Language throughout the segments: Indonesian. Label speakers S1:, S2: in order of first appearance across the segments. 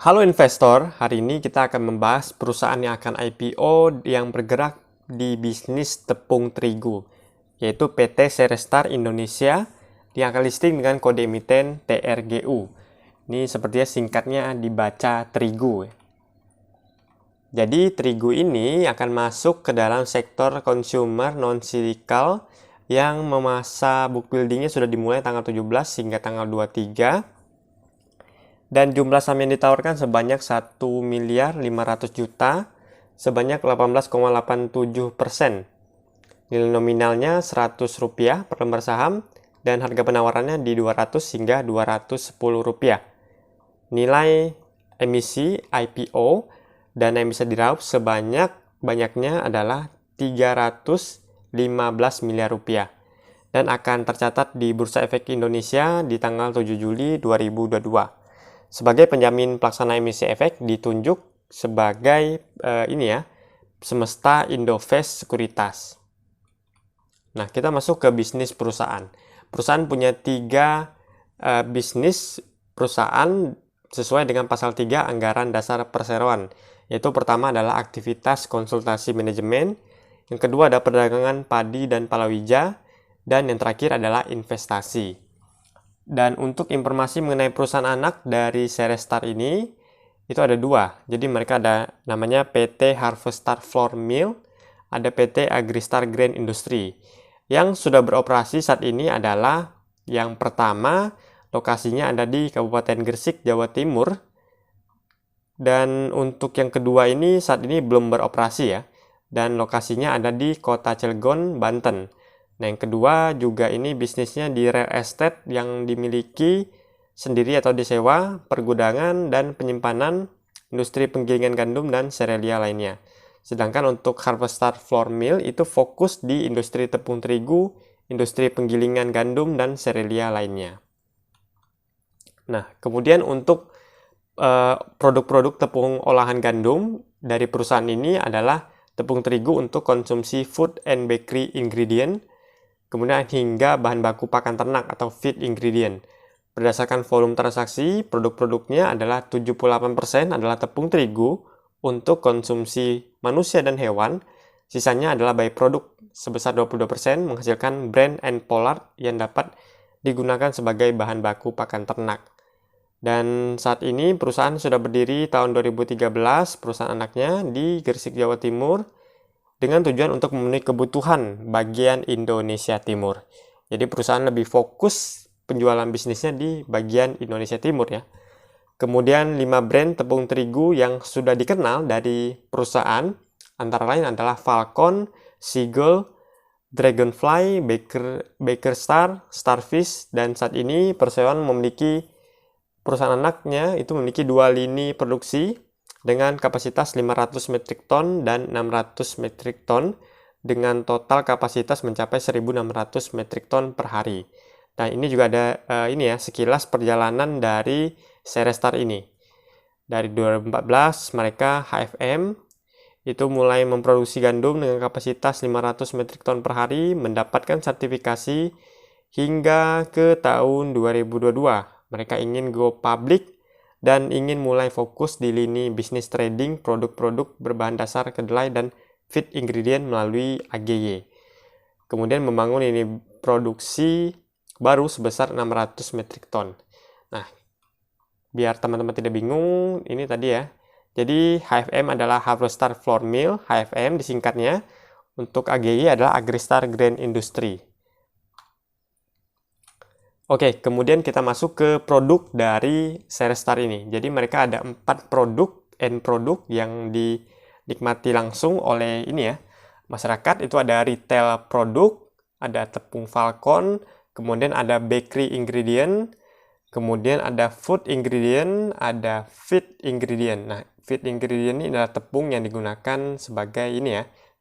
S1: Halo investor, hari ini kita akan membahas perusahaan yang akan IPO yang bergerak di bisnis tepung terigu, yaitu PT Serestar Indonesia yang akan listing dengan kode emiten TRGU. Ini sepertinya singkatnya dibaca terigu. Jadi terigu ini akan masuk ke dalam sektor consumer non-cyclical yang masa book buildingnya sudah dimulai tanggal 17 hingga tanggal 23. Dan jumlah saham yang ditawarkan sebanyak 1.500.000.000 sebanyak 18,87%. Nilai nominalnya Rp100 per lembar saham dan harga penawarannya di Rp200 hingga Rp210. Nilai emisi IPO dan yang bisa diraup banyaknya adalah Rp315 miliar dan akan tercatat di Bursa Efek Indonesia di tanggal 7 Juli 2022. Sebagai penjamin pelaksana emisi efek ditunjuk sebagai Semesta Indovest Sekuritas. Nah, kita masuk ke bisnis perusahaan. Perusahaan punya 3 bisnis perusahaan sesuai dengan pasal 3 Anggaran Dasar Perseroan. Yaitu pertama adalah aktivitas konsultasi manajemen, yang kedua adalah perdagangan padi dan palawija, dan yang terakhir adalah investasi. Dan untuk informasi mengenai perusahaan anak dari Serestar ini, itu ada 2. Jadi mereka ada namanya PT Harvestar Flour Mill, ada PT Agristar Grain Industry. Yang sudah beroperasi saat ini adalah yang pertama, lokasinya ada di Kabupaten Gresik, Jawa Timur. Dan untuk yang kedua ini saat ini belum beroperasi ya. Dan lokasinya ada di Kota Cilegon, Banten. Nah, yang kedua juga ini bisnisnya di real estate yang dimiliki sendiri atau disewa, pergudangan dan penyimpanan, industri penggilingan gandum dan serealia lainnya. Sedangkan untuk Harvestar Flour Mill itu fokus di industri tepung terigu, industri penggilingan gandum dan serealia lainnya. Nah, kemudian untuk produk-produk tepung olahan gandum dari perusahaan ini adalah tepung terigu untuk konsumsi food and bakery ingredient, kemudian hingga bahan baku pakan ternak atau feed ingredient. Berdasarkan volume transaksi, produk-produknya adalah 78% adalah tepung terigu untuk konsumsi manusia dan hewan, sisanya adalah byproduct sebesar 22% menghasilkan brand and pollard yang dapat digunakan sebagai bahan baku pakan ternak. Dan saat ini perusahaan sudah berdiri tahun 2013, perusahaan anaknya di Gresik, Jawa Timur, dengan tujuan untuk memenuhi kebutuhan bagian Indonesia Timur. Jadi perusahaan lebih fokus penjualan bisnisnya di bagian Indonesia Timur ya. Kemudian 5 brand tepung terigu yang sudah dikenal dari perusahaan antara lain adalah Falcon, Seagull, Dragonfly, Baker Star, Starfish, dan saat ini perusahaan perusahaan anaknya itu memiliki 2 lini produksi dengan kapasitas 500 metrik ton dan 600 metrik ton dengan total kapasitas mencapai 1.600 metrik ton per hari. Nah, ini juga ada sekilas perjalanan dari Serestar ini. Dari 2014 mereka HFM itu mulai memproduksi gandum dengan kapasitas 500 metrik ton per hari, mendapatkan sertifikasi hingga ke tahun 2022. Mereka ingin go public dan ingin mulai fokus di lini bisnis trading produk-produk berbahan dasar kedelai dan feed ingredient melalui AGY. Kemudian membangun lini produksi baru sebesar 600 metrik ton. Nah, biar teman-teman tidak bingung, ini tadi ya. Jadi HFM adalah Harvestar Flour Mill, HFM disingkatnya. Untuk AGY adalah Agristar Grain Industry. Oke, kemudian kita masuk ke produk dari Serestar ini. Jadi mereka ada 4 end produk yang dinikmati langsung oleh masyarakat. Itu ada retail produk, ada tepung Falcon, kemudian ada bakery ingredient, kemudian ada food ingredient, ada feed ingredient. Nah, feed ingredient ini adalah tepung yang digunakan sebagai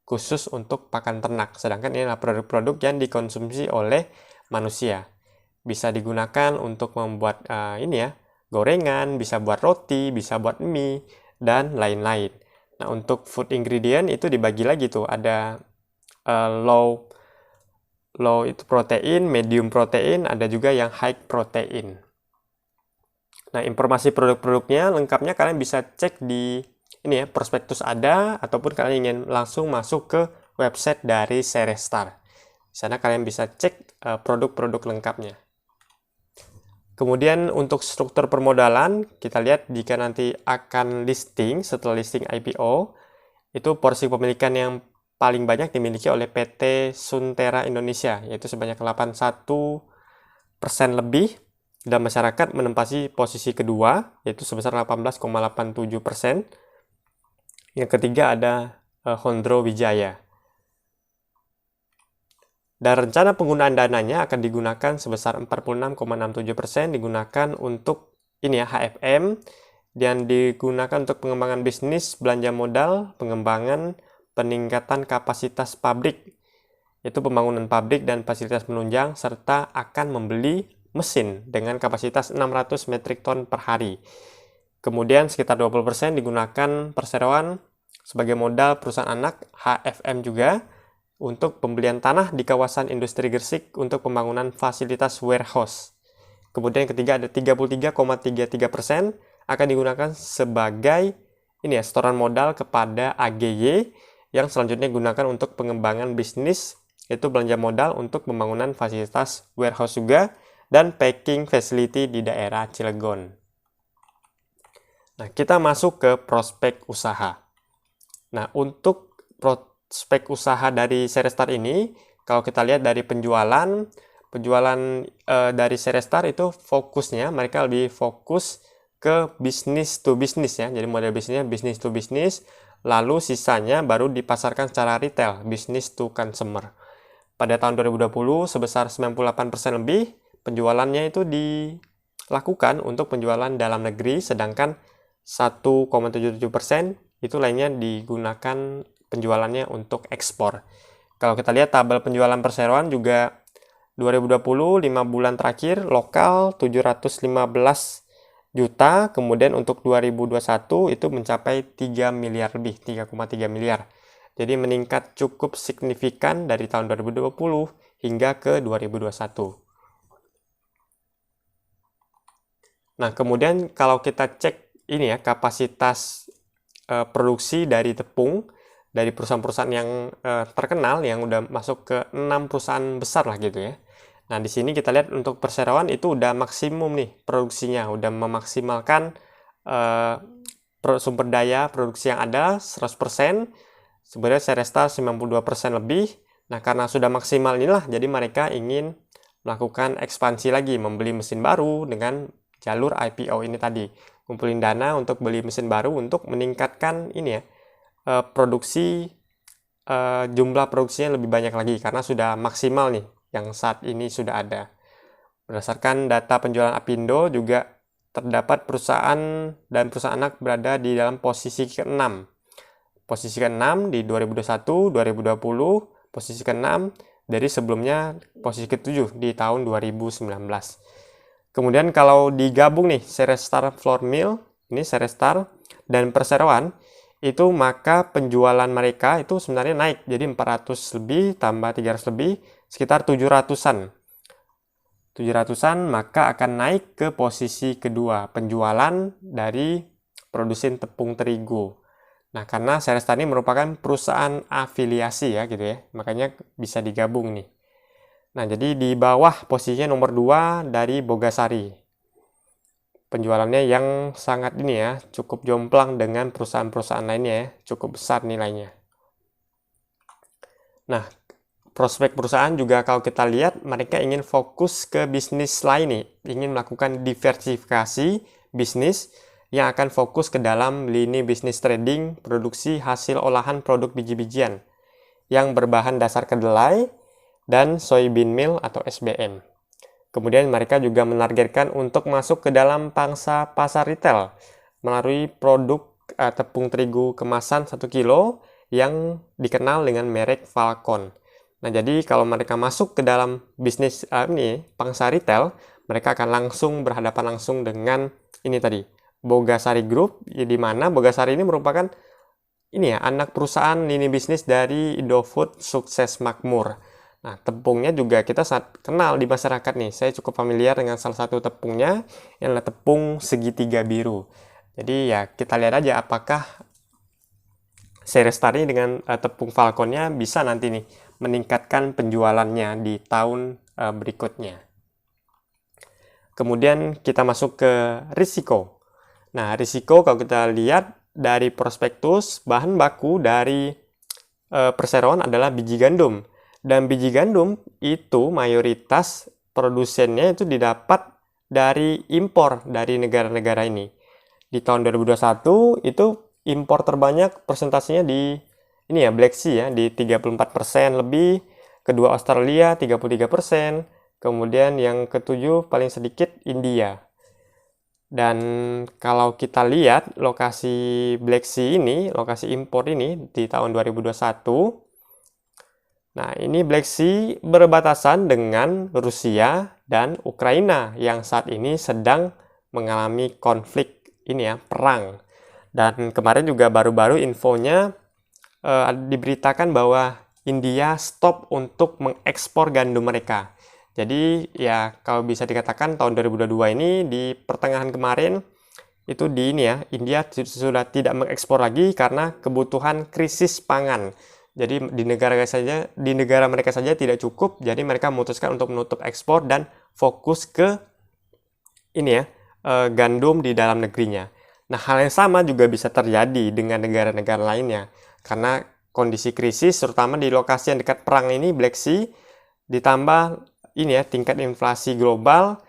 S1: khusus untuk pakan ternak. Sedangkan ini adalah produk-produk yang dikonsumsi oleh manusia. Bisa digunakan untuk membuat gorengan, bisa buat roti, bisa buat mie, dan lain-lain. Nah, untuk food ingredient itu dibagi lagi tuh, ada low itu protein, medium protein, ada juga yang high protein. Nah, informasi produk-produknya lengkapnya kalian bisa cek di ini ya, prospektus ada, ataupun kalian ingin langsung masuk ke website dari Cerestar. Di sana kalian bisa cek produk-produk lengkapnya. Kemudian untuk struktur permodalan, kita lihat jika nanti akan listing, setelah listing IPO, itu porsi kepemilikan yang paling banyak dimiliki oleh PT Suntera Indonesia, yaitu sebanyak 81% lebih, dan masyarakat menempati posisi kedua, yaitu sebesar 18,87%. Yang ketiga ada Hondro Wijaya. Dan rencana penggunaan dananya akan digunakan sebesar 46,67% digunakan untuk ini ya, HFM, dan digunakan untuk pengembangan bisnis, belanja modal, pengembangan, peningkatan kapasitas pabrik, yaitu pembangunan pabrik dan fasilitas penunjang, serta akan membeli mesin dengan kapasitas 600 metrik ton per hari. Kemudian sekitar 20% digunakan perseroan sebagai modal perusahaan anak HFM juga, untuk pembelian tanah di kawasan industri Gresik untuk pembangunan fasilitas warehouse. Kemudian yang ketiga ada 33,33% akan digunakan sebagai ini ya, setoran modal kepada AGY, yang selanjutnya digunakan untuk pengembangan bisnis, yaitu belanja modal untuk pembangunan fasilitas warehouse juga dan packing facility di daerah Cilegon. Nah, kita masuk ke prospek usaha. Nah, untuk prospek usaha dari Cerestar ini, kalau kita lihat dari penjualan dari Cerestar itu fokusnya, mereka lebih fokus ke bisnis to bisnis ya. Jadi model bisnisnya bisnis to bisnis, lalu sisanya baru dipasarkan secara retail, business to consumer. Pada tahun 2020 sebesar 98% lebih penjualannya itu dilakukan untuk penjualan dalam negeri, sedangkan 1,77% itu lainnya digunakan penjualannya untuk ekspor. Kalau kita lihat tabel penjualan perseroan juga 2020 5 bulan terakhir lokal 715 juta, kemudian untuk 2021 itu mencapai 3 miliar lebih, 3,3 miliar. Jadi meningkat cukup signifikan dari tahun 2020 hingga ke 2021. Nah, kemudian kalau kita cek ini ya, kapasitas produksi dari tepung dari perusahaan-perusahaan yang terkenal yang udah masuk ke 6 perusahaan besar lah gitu ya. Nah, di sini kita lihat untuk perseroan itu udah maksimum nih produksinya, udah memaksimalkan sumber daya produksi yang ada 100%. Sebenarnya Cerestar 92% lebih. Nah, karena sudah maksimal inilah, jadi mereka ingin melakukan ekspansi lagi, membeli mesin baru dengan jalur IPO ini tadi. Kumpulin dana untuk beli mesin baru untuk meningkatkan ini ya, produksi, jumlah produksinya lebih banyak lagi karena sudah maksimal nih yang saat ini sudah ada. Berdasarkan data penjualan Apindo juga terdapat perusahaan dan perusahaan anak berada di dalam posisi ke-6. Posisi ke-6 di 2021, 2020, posisi ke-6 dari sebelumnya posisi ke-7 di tahun 2019. Kemudian kalau digabung nih Cerestar Flour Mill, ini Cerestar dan perseroan, itu maka penjualan mereka itu sebenarnya naik, jadi 400 lebih tambah 300 lebih, sekitar 700-an. 700-an maka akan naik ke posisi kedua, penjualan dari produsen tepung terigu. Nah, karena Cerestar ini merupakan perusahaan afiliasi ya gitu ya, makanya bisa digabung nih. Nah, jadi di bawah posisinya nomor 2 dari Bogasari. Penjualannya yang sangat ini ya, cukup jomplang dengan perusahaan-perusahaan lainnya ya, cukup besar nilainya. Nah, prospek perusahaan juga kalau kita lihat mereka ingin fokus ke bisnis lain nih, ingin melakukan diversifikasi bisnis yang akan fokus ke dalam lini bisnis trading, produksi hasil olahan produk biji-bijian yang berbahan dasar kedelai dan soybean meal atau SBM. Kemudian mereka juga menargetkan untuk masuk ke dalam pangsa pasar retail melalui produk tepung terigu kemasan 1 kilo yang dikenal dengan merek Falcon. Nah, jadi kalau mereka masuk ke dalam bisnis pangsa retail, mereka akan langsung berhadapan langsung dengan ini tadi, Bogasari Group, di mana Bogasari ini merupakan ini ya, anak perusahaan lini bisnis dari Indofood Sukses Makmur. Nah, tepungnya juga kita sangat kenal di masyarakat nih. Saya cukup familiar dengan salah satu tepungnya, yang adalah tepung segitiga biru. Jadi ya kita lihat aja apakah Cerestar ini dengan tepung Falconnya bisa nanti nih meningkatkan penjualannya di tahun berikutnya. Kemudian kita masuk ke risiko. Nah, risiko kalau kita lihat dari prospektus, bahan baku dari perseroan adalah biji gandum. Dan biji gandum itu mayoritas produsennya itu didapat dari impor dari negara-negara ini. Di tahun 2021 itu impor terbanyak persentasenya di ini ya, Black Sea ya, di 34% lebih, kedua Australia 33%, kemudian yang ketujuh paling sedikit India. Dan kalau kita lihat lokasi Black Sea ini, lokasi impor ini di tahun 2021, nah ini Black Sea berbatasan dengan Rusia dan Ukraina yang saat ini sedang mengalami konflik ini ya, perang. Dan kemarin juga baru-baru infonya diberitakan bahwa India stop untuk mengekspor gandum mereka. Jadi ya kalau bisa dikatakan tahun 2022 ini di pertengahan kemarin itu di ini ya, India sudah tidak mengekspor lagi karena kebutuhan krisis pangan. Jadi di negara mereka saja tidak cukup, jadi mereka memutuskan untuk menutup ekspor dan fokus ke ini ya, gandum di dalam negerinya. Nah, hal yang sama juga bisa terjadi dengan negara-negara lainnya karena kondisi krisis terutama di lokasi yang dekat perang ini, Black Sea, ditambah ini ya tingkat inflasi global,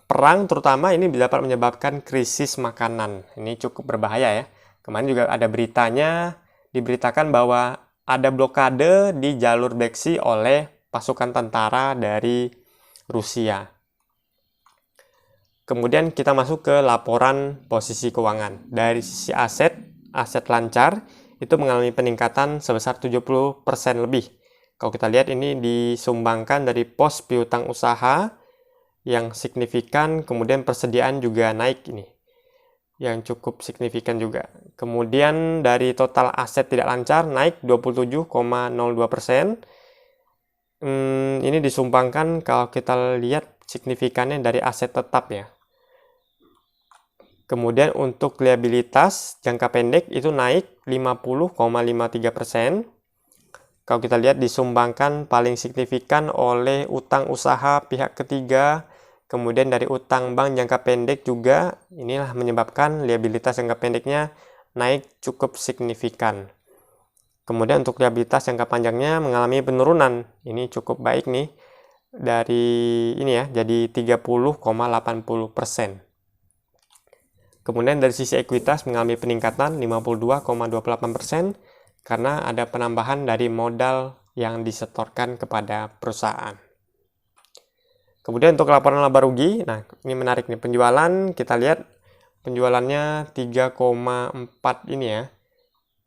S1: perang terutama ini dapat menyebabkan krisis makanan. Ini cukup berbahaya ya. Kemarin juga ada beritanya, diberitakan bahwa ada blokade di jalur Black Sea oleh pasukan tentara dari Rusia. Kemudian kita masuk ke laporan posisi keuangan. Dari sisi aset lancar itu mengalami peningkatan sebesar 70% lebih. Kalau kita lihat ini disumbangkan dari pos piutang usaha yang signifikan, kemudian persediaan juga naik ini, yang cukup signifikan juga. Kemudian dari total aset tidak lancar naik 27,02%. Ini disumbangkan kalau kita lihat signifikannya dari aset tetap ya. Kemudian untuk liabilitas jangka pendek itu naik 50,53%. Kalau kita lihat disumbangkan paling signifikan oleh utang usaha pihak ketiga, kemudian dari utang bank jangka pendek juga, inilah menyebabkan liabilitas jangka pendeknya naik cukup signifikan. Kemudian untuk liabilitas jangka panjangnya mengalami penurunan, ini cukup baik nih, dari ini ya, jadi 30,80%. Kemudian dari sisi ekuitas mengalami peningkatan 52,28%, karena ada penambahan dari modal yang disetorkan kepada perusahaan. Kemudian untuk laporan laba rugi, nah ini menarik nih, penjualan kita lihat penjualannya 3,4 ini ya,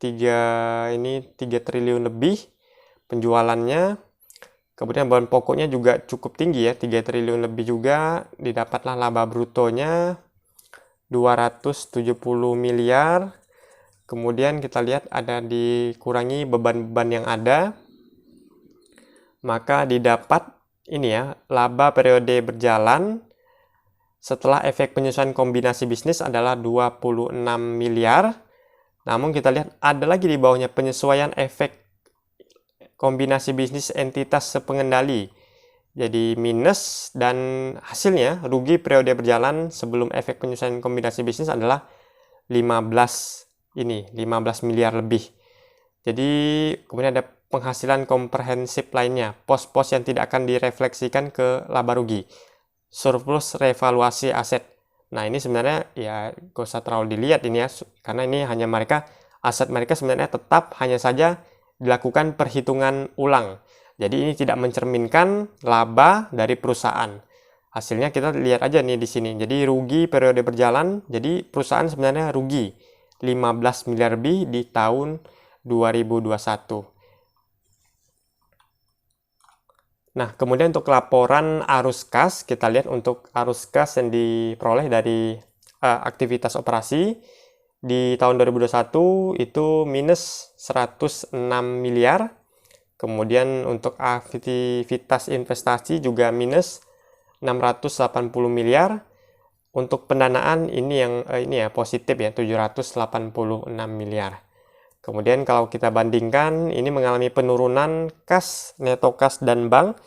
S1: 3 triliun lebih penjualannya. Kemudian bahan pokoknya juga cukup tinggi ya, 3 triliun lebih juga, didapatlah laba brutonya 270 miliar. Kemudian kita lihat ada dikurangi beban-beban yang ada, maka didapat ini ya, laba periode berjalan setelah efek penyesuaian kombinasi bisnis adalah 26 miliar. Namun kita lihat ada lagi di bawahnya penyesuaian efek kombinasi bisnis entitas sepengendali. Jadi minus, dan hasilnya rugi periode berjalan sebelum efek penyesuaian kombinasi bisnis adalah 15 miliar lebih. Jadi kemudian ada penghasilan komprehensif lainnya, pos-pos yang tidak akan direfleksikan ke laba rugi, surplus revaluasi aset. Nah ini sebenarnya ya gak usah terlalu dilihat ini ya, karena ini hanya aset mereka sebenarnya tetap hanya saja dilakukan perhitungan ulang. Jadi ini tidak mencerminkan laba dari perusahaan. Hasilnya kita lihat aja nih di sini. Jadi rugi periode berjalan, jadi perusahaan sebenarnya rugi 15 miliar lebih di tahun 2021. Nah, kemudian untuk laporan arus kas, kita lihat untuk arus kas yang diperoleh dari aktivitas operasi di tahun 2021 itu minus 106 miliar. Kemudian untuk aktivitas investasi juga minus 680 miliar. Untuk pendanaan ini yang positif ya, 786 miliar. Kemudian kalau kita bandingkan, ini mengalami penurunan kas, neto kas dan bank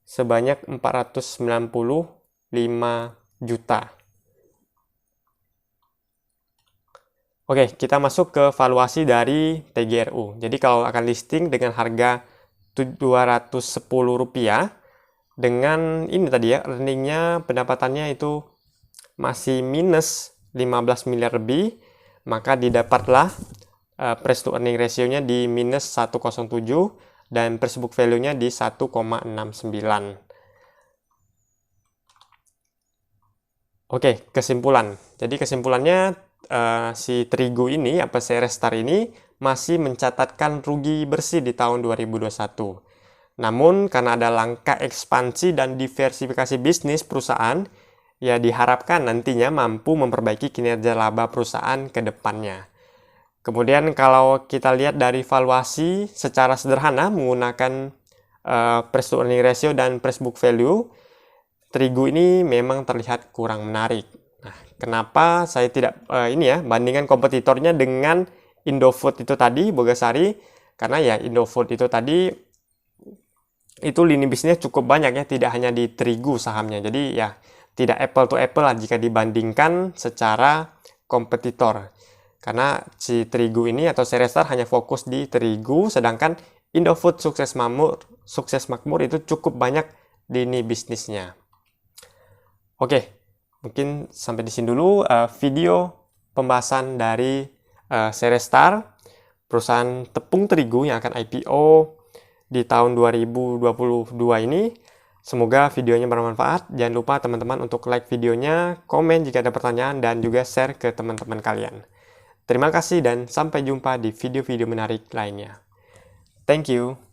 S1: sebanyak 495 juta. Oke, kita masuk ke valuasi dari TGRU. Jadi kalau akan listing dengan harga Rp210, dengan ini tadi ya, earningnya, pendapatannya itu masih minus 15 miliar lebih, maka didapatlah price to earning ratio-nya di minus 107 dan price book value-nya di 1,69. Oke, kesimpulan. Jadi kesimpulannya, si Terigu ini, Cerestar ini masih mencatatkan rugi bersih di tahun 2021. Namun, karena ada langkah ekspansi dan diversifikasi bisnis perusahaan, ya diharapkan nantinya mampu memperbaiki kinerja laba perusahaan ke depannya. Kemudian kalau kita lihat dari valuasi secara sederhana menggunakan price to earning ratio dan price book value, Terigu ini memang terlihat kurang menarik. Nah, kenapa saya tidak bandingkan kompetitornya dengan Indofood itu tadi, Bogasari? Karena ya Indofood itu tadi itu lini bisnisnya cukup banyak ya, tidak hanya di Terigu sahamnya. Jadi ya tidak apple to apple lah jika dibandingkan secara kompetitor. Karena si Terigu ini atau Cerestar hanya fokus di Terigu, sedangkan Indofood Sukses Makmur itu cukup banyak lini bisnisnya. Oke, mungkin sampai di sini dulu video pembahasan dari Cerestar, perusahaan tepung terigu yang akan IPO di tahun 2022 ini. Semoga videonya bermanfaat. Jangan lupa teman-teman untuk like videonya, komen jika ada pertanyaan, dan juga share ke teman-teman kalian. Terima kasih dan sampai jumpa di video-video menarik lainnya. Thank you.